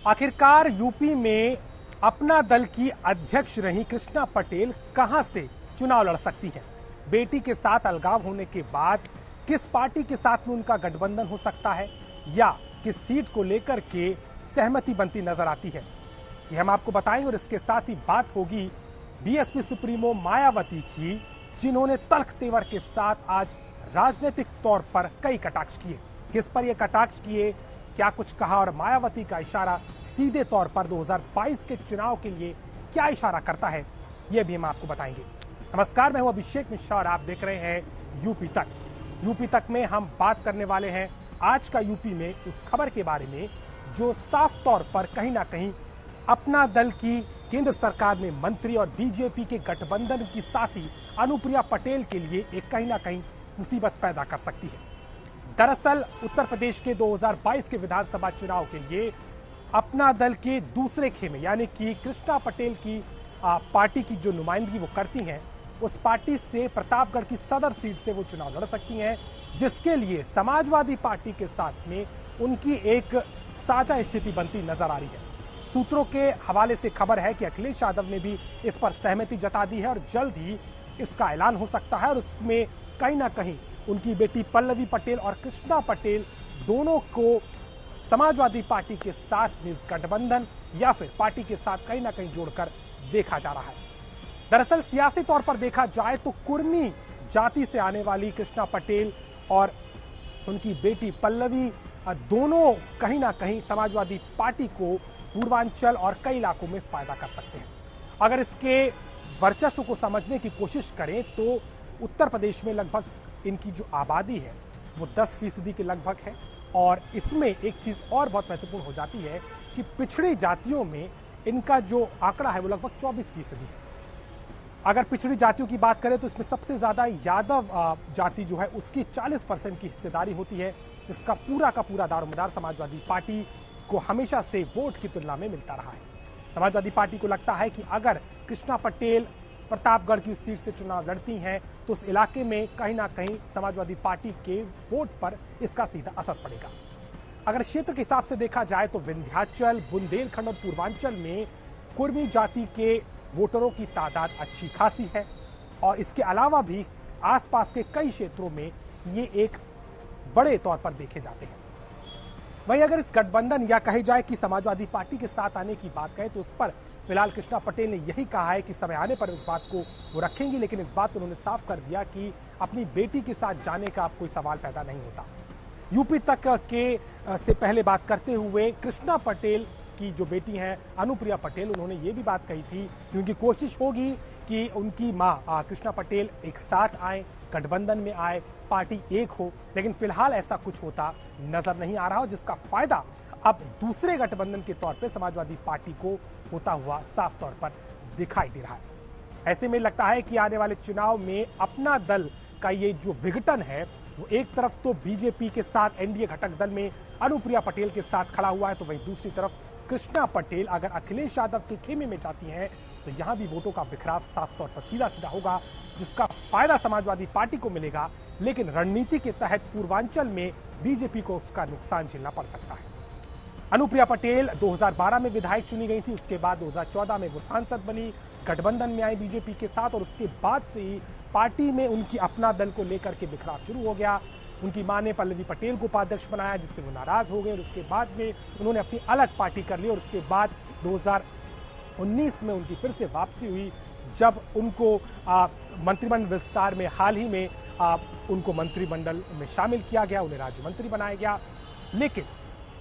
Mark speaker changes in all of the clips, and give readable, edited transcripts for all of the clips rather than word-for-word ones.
Speaker 1: आखिरकार यूपी में अपना दल की अध्यक्ष रही कृष्णा पटेल कहां से चुनाव लड़ सकती हैं? बेटी के साथ अलगाव होने के बाद किस पार्टी के साथ में उनका गठबंधन हो सकता है या किस सीट को लेकर के सहमति बनती नजर आती है, ये हम आपको बताएंगे। और इसके साथ ही बात होगी बीएसपी सुप्रीमो मायावती की, जिन्होंने तल्ख तेवर के साथ आज राजनीतिक तौर पर कई कटाक्ष किए। किस पर ये कटाक्ष किए, क्या कुछ कहा और मायावती का इशारा सीधे तौर पर 2022 के चुनाव के लिए क्या इशारा करता है, ये भी हम आपको बताएंगे। नमस्कार, मैं हूं अभिषेक मिश्रा और आप देख रहे हैं यूपी तक। यूपी तक में हम बात करने वाले हैं आज का यूपी में उस खबर के बारे में जो साफ तौर पर कहीं ना कहीं अपना दल की केंद्र सरकार में मंत्री और बीजेपी के गठबंधन की साथी अनुप्रिया पटेल के लिए एक कहीं ना कहीं मुसीबत पैदा कर सकती है। दरअसल उत्तर प्रदेश के 2022 के विधानसभा चुनाव के लिए अपना दल के दूसरे खेमे यानी कि कृष्णा पटेल की पार्टी की जो नुमाइंदगी वो करती हैं, उस पार्टी से प्रतापगढ़ की सदर सीट से वो चुनाव लड़ सकती हैं, जिसके लिए समाजवादी पार्टी के साथ में उनकी एक साझा स्थिति बनती नजर आ रही है। सूत्रों के हवाले से खबर है कि अखिलेश यादव ने भी इस पर सहमति जता दी है और जल्द ही इसका ऐलान हो सकता है। और उसमें कहीं ना कहीं उनकी बेटी पल्लवी पटेल और कृष्णा पटेल दोनों को समाजवादी पार्टी के साथ में इस गठबंधन या फिर पार्टी के साथ कहीं ना कहीं जोड़कर देखा जा रहा है। दरअसल सियासी तौर पर देखा जाए तो कुर्मी जाति से आने वाली कृष्णा पटेल और उनकी बेटी पल्लवी दोनों कहीं ना कहीं समाजवादी पार्टी को पूर्वांचल और कई इलाकों में फायदा कर सकते हैं। अगर इसके वर्चस्व को समझने की कोशिश करें तो उत्तर प्रदेश में लगभग इनकी जो आबादी है वो 10% के लगभग है। और इसमें एक चीज और बहुत महत्वपूर्ण हो जाती है कि पिछड़ी जातियों में इनका जो आंकड़ा है वो लगभग 24% है। अगर पिछड़ी जातियों की बात करें तो इसमें सबसे ज्यादा यादव जाति जो है उसकी 40% की हिस्सेदारी होती है। इसका पूरा का पूरा दारोमदार समाजवादी पार्टी को हमेशा से वोट की तुलना में मिलता रहा है। समाजवादी पार्टी को लगता है कि अगर कृष्णा पटेल प्रतापगढ़ की सीट से चुनाव लड़ती हैं तो उस इलाके में कहीं ना कहीं समाजवादी पार्टी के वोट पर इसका सीधा असर पड़ेगा। अगर क्षेत्र के हिसाब से देखा जाए तो विंध्याचल, बुंदेलखंड और पूर्वांचल में कुर्मी जाति के वोटरों की तादाद अच्छी खासी है और इसके अलावा भी आसपास के कई क्षेत्रों में ये एक बड़े तौर पर देखे जाते हैं। वहीं अगर इस गठबंधन या कही जाए कि समाजवादी पार्टी के साथ आने की बात कहें तो उस पर फिलहाल कृष्णा पटेल ने यही कहा है कि समय आने पर इस बात को वो रखेंगी, लेकिन इस बात को उन्होंने साफ कर दिया कि अपनी बेटी के साथ जाने का अब कोई सवाल पैदा नहीं होता। यूपी तक के से पहले बात करते हुए कृष्णा पटेल की जो बेटी हैं अनुप्रिया पटेल, उन्होंने ये भी बात कही थी कि उनकी कोशिश होगी कि उनकी मां कृष्णा पटेल एक साथ आए, गठबंधन में आए, पार्टी एक हो, लेकिन फिलहाल ऐसा कुछ होता नजर नहीं आ रहा, जिसका फायदा अब दूसरे गठबंधन के तौर पे समाजवादी पार्टी को होता हुआ साफ तौर पर दिखाई दे रहा है। ऐसे में लगता है कि आने वाले चुनाव में अपना दल का ये जो विघटन है वो एक तरफ तो बीजेपी के साथ एनडीए घटक दल में अनुप्रिया पटेल के साथ खड़ा हुआ है, तो वहीं दूसरी तरफ कृष्णा पटेल अगर अखिलेश यादव के खेमे में जाती हैं तो यहां भी वोटों का बिखराव साफ तौर पर सीधा सीधा होगा, जिसका फायदा समाजवादी पार्टी को मिलेगा, लेकिन रणनीति के तहत पूर्वांचल में बीजेपी को उसका नुकसान झेलना पड़ सकता है। अनुप्रिया पटेल 2012 में विधायक चुनी गई थी, उसके बाद 2014 में वो सांसद बनी, गठबंधन में आई बीजेपी के साथ और उसके बाद से ही पार्टी में उनकी अपना दल को लेकर के बिखराव शुरू हो गया। उनकी मां ने पल्लवी पटेल को उपाध्यक्ष बनाया, जिससे वो नाराज हो गए और उसके बाद में उन्होंने अपनी अलग पार्टी कर ली और उसके बाद 2019 में उनकी फिर से वापसी हुई, जब उनको मंत्रिमंडल विस्तार में हाल ही में उनको मंत्रिमंडल में शामिल किया गया, उन्हें राज्य मंत्री बनाया गया। लेकिन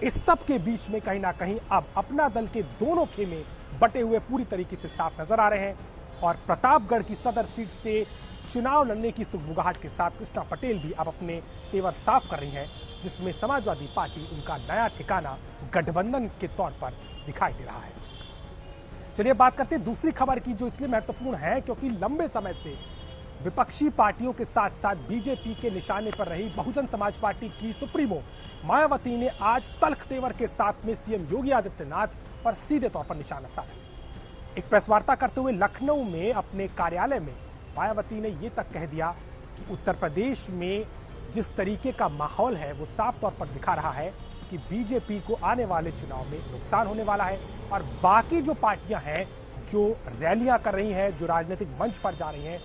Speaker 1: इस सब के बीच में कहीं ना कहीं अब अपना दल के दोनों खेमे बटे हुए पूरी तरीके से साफ नजर आ रहे हैं और प्रतापगढ़ की सदर सीट से चुनाव लड़ने की सुगबुगाहट के साथ कृष्णा पटेल भी अब अपने तेवर साफ कर रही हैं, जिसमें समाजवादी पार्टी उनका नया ठिकाना गठबंधन के तौर पर दिखाई दे रहा है। चलिए बात करते हैं दूसरी खबर की, जो इसलिए महत्वपूर्ण है क्योंकि लंबे समय से विपक्षी पार्टियों के साथ साथ बीजेपी के निशाने पर रही बहुजन समाज पार्टी की सुप्रीमो मायावती ने आज तल्ख तेवर के साथ में सीएम योगी आदित्यनाथ पर सीधे तौर पर निशाना साधा। एक प्रेस वार्ता करते हुए लखनऊ में अपने कार्यालय में मायावती ने यह तक कह दिया कि उत्तर प्रदेश में जिस तरीके का माहौल है वो साफ तौर पर दिखा रहा है कि बीजेपी को आने वाले चुनाव में नुकसान होने वाला है और बाकी जो पार्टियां हैं जो रैलियां कर रही हैं, जो राजनीतिक मंच पर जा रही हैं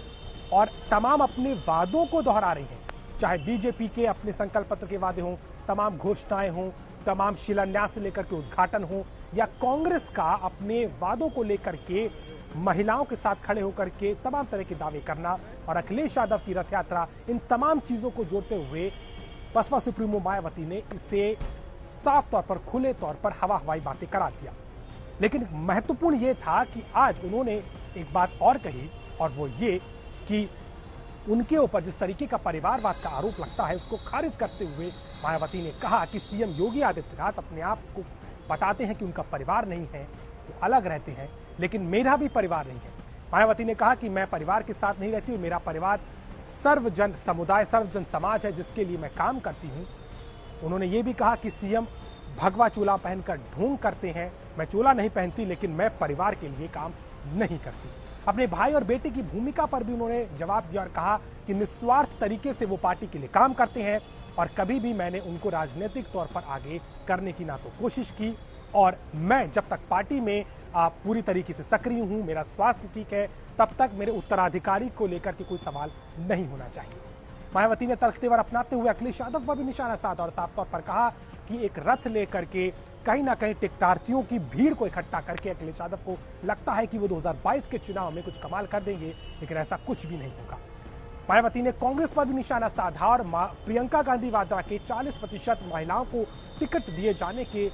Speaker 1: और तमाम अपने वादों को दोहरा रही हैं, चाहे बीजेपी के अपने संकल्प पत्र के वादे हों, तमाम घोषणाएं हों, तमाम शिलान्यास से लेकर के उद्घाटन हो, या कांग्रेस का अपने वादों को लेकर के महिलाओं के साथ खड़े होकर के तमाम तरह के दावे करना और अखिलेश यादव की रथ यात्रा, इन तमाम चीजों को जोड़ते हुए बसपा सुप्रीमो मायावती ने इसे साफ तौर पर, खुले तौर पर हवाई बातें करा दिया। लेकिन महत्वपूर्ण यह था कि आज उन्होंने एक बात और कही, और वो ये कि उनके ऊपर जिस तरीके का परिवारवाद का आरोप लगता है उसको खारिज करते हुए मायावती ने कहा कि सीएम योगी आदित्यनाथ अपने आप को बताते हैं कि उनका परिवार नहीं है, तो अलग रहते हैं, लेकिन मेरा भी परिवार नहीं है। मायावती ने कहा कि मैं परिवार के साथ नहीं रहती हूँ, मेरा परिवार सर्वजन समुदाय, सर्वजन समाज है जिसके लिए मैं काम करती हूँ। उन्होंने ये भी कहा कि सीएम भगवा चोला पहनकर ढोंग करते हैं, मैं चोला नहीं पहनती लेकिन मैं परिवार के लिए काम नहीं करती। अपने भाई और बेटे की भूमिका पर भी उन्होंने जवाब दिया और कहा कि निस्वार्थ तरीके से वो पार्टी के लिए काम करते हैं और कभी भी मैंने उनको राजनीतिक तौर पर आगे करने की ना तो कोशिश की, और मैं जब तक पार्टी में पूरी तरीके से सक्रिय हूं, मेरा स्वास्थ्य ठीक है, तब तक मेरे उत्तराधिकारी को लेकर के कोई सवाल नहीं होना चाहिए। मायावती ने तल्ख तेवर अपनाते हुए अखिलेश यादव पर भी निशाना साधा और साफ तौर पर कहा कि एक रथ लेकर के कहीं ना कहीं टिकटार्थियों की भीड़ को इकट्ठा करके अखिलेश यादव को लगता है कि वो 2022 के चुनाव में कुछ कमाल कर देंगे, लेकिन ऐसा कुछ भी नहीं होगा। मायावती ने कांग्रेस पर भी निशाना साधा और प्रियंका गांधी वाड्रा के 40% महिलाओं को टिकट दिए जाने के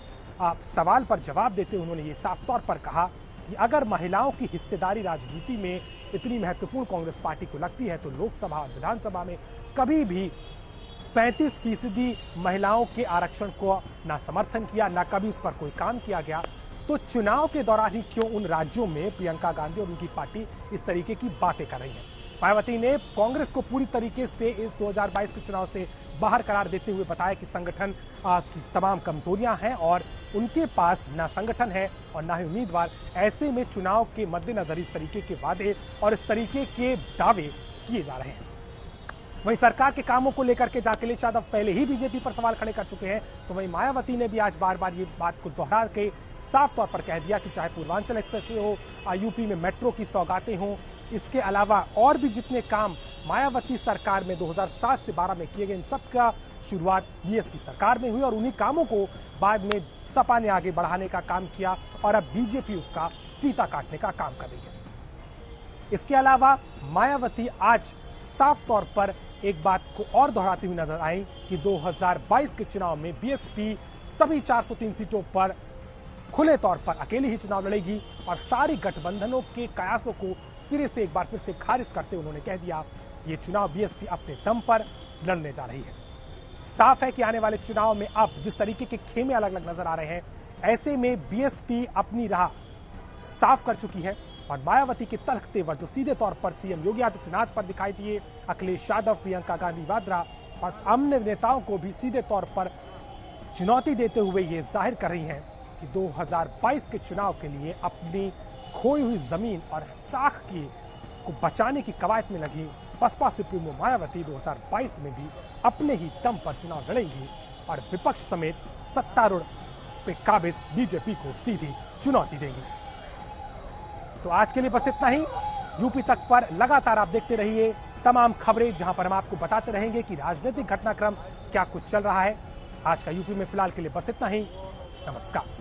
Speaker 1: सवाल पर जवाब देते हुए उन्होंने ये साफ तौर पर कहा कि अगर महिलाओं की हिस्सेदारी राजनीति में इतनी महत्वपूर्ण कांग्रेस पार्टी को लगती है तो लोकसभा और विधानसभा में कभी भी 35% महिलाओं के आरक्षण को ना समर्थन किया, ना कभी उस पर कोई काम किया गया, तो चुनाव के दौरान ही क्यों उन राज्यों में प्रियंका गांधी और उनकी पार्टी इस तरीके की बातें कर रही है। मायावती ने कांग्रेस को पूरी तरीके से इस 2022 के चुनाव से बाहर करार देते हुए बताया कि संगठन की तमाम कमजोरियां हैं और उनके पास ना संगठन है और ना ही उम्मीदवार। ऐसे में चुनाव के मद्देनजर इस तरीके के वादे और इस तरीके के दावे किए जा रहे हैं। वहीं सरकार के कामों को लेकर के अखिलेश यादव पहले ही बीजेपी पर सवाल खड़े कर चुके हैं, तो वहीं मायावती ने भी आज बार बार ये बात को दोहरा के साफ तौर पर कह दिया कि चाहे पूर्वांचल एक्सप्रेसवे हो, यूपी में मेट्रो की सौगातें हों, इसके अलावा और भी जितने काम मायावती सरकार में 2007 से 12 में किए गए, इन सब का शुरुआत बीएसपी सरकार में हुई और उन्हीं कामों को बाद में सपा ने आगे बढ़ाने का काम किया और अब बीजेपी उसका फीता काटने का काम कर रही है। इसके अलावा मायावती आज साफ तौर पर एक बात को और दोहराती हुई नजर आई कि 2022 के चुनाव में बीएसपी सभी 403 सीटों पर खुले तौर पर अकेले ही चुनाव लड़ेगी और सारी गठबंधनों के कयासों को सिरे से एक बार फिर से खारिज करते उन्होंने कह दिया ये चुनाव बीएसपी अपने दम पर लड़ने जा रही है। साफ है कि आने वाले चुनाव में अब जिस तरीके के खेमे अलग अलग नजर आ रहे हैं, ऐसे में बीएसपी अपनी राह साफ कर चुकी है और मायावती के तल्ख तेवर जो सीधे तौर पर सीएम योगी आदित्यनाथ पर दिखाई दिए, अखिलेश यादव, प्रियंका गांधी वाड्रा और अन्य नेताओं को भी सीधे तौर पर चुनौती देते हुए ये जाहिर कर रही हैं कि 2022 के चुनाव के लिए अपनी खोई हुई जमीन और साख को बचाने की कवायद में लगी बसपा सुप्रीमो मायावती 2022 में भी अपने ही दम पर चुनाव लड़ेंगी और विपक्ष समेत सत्तारूढ़ पे काबिज बीजेपी को सीधी चुनौती देंगी। तो आज के लिए बस इतना ही। यूपी तक पर लगातार आप देखते रहिए तमाम खबरें, जहां पर हम आपको बताते रहेंगे कि राजनीतिक घटनाक्रम क्या कुछ चल रहा है। आज का यूपी में फिलहाल के लिए बस इतना ही। नमस्कार।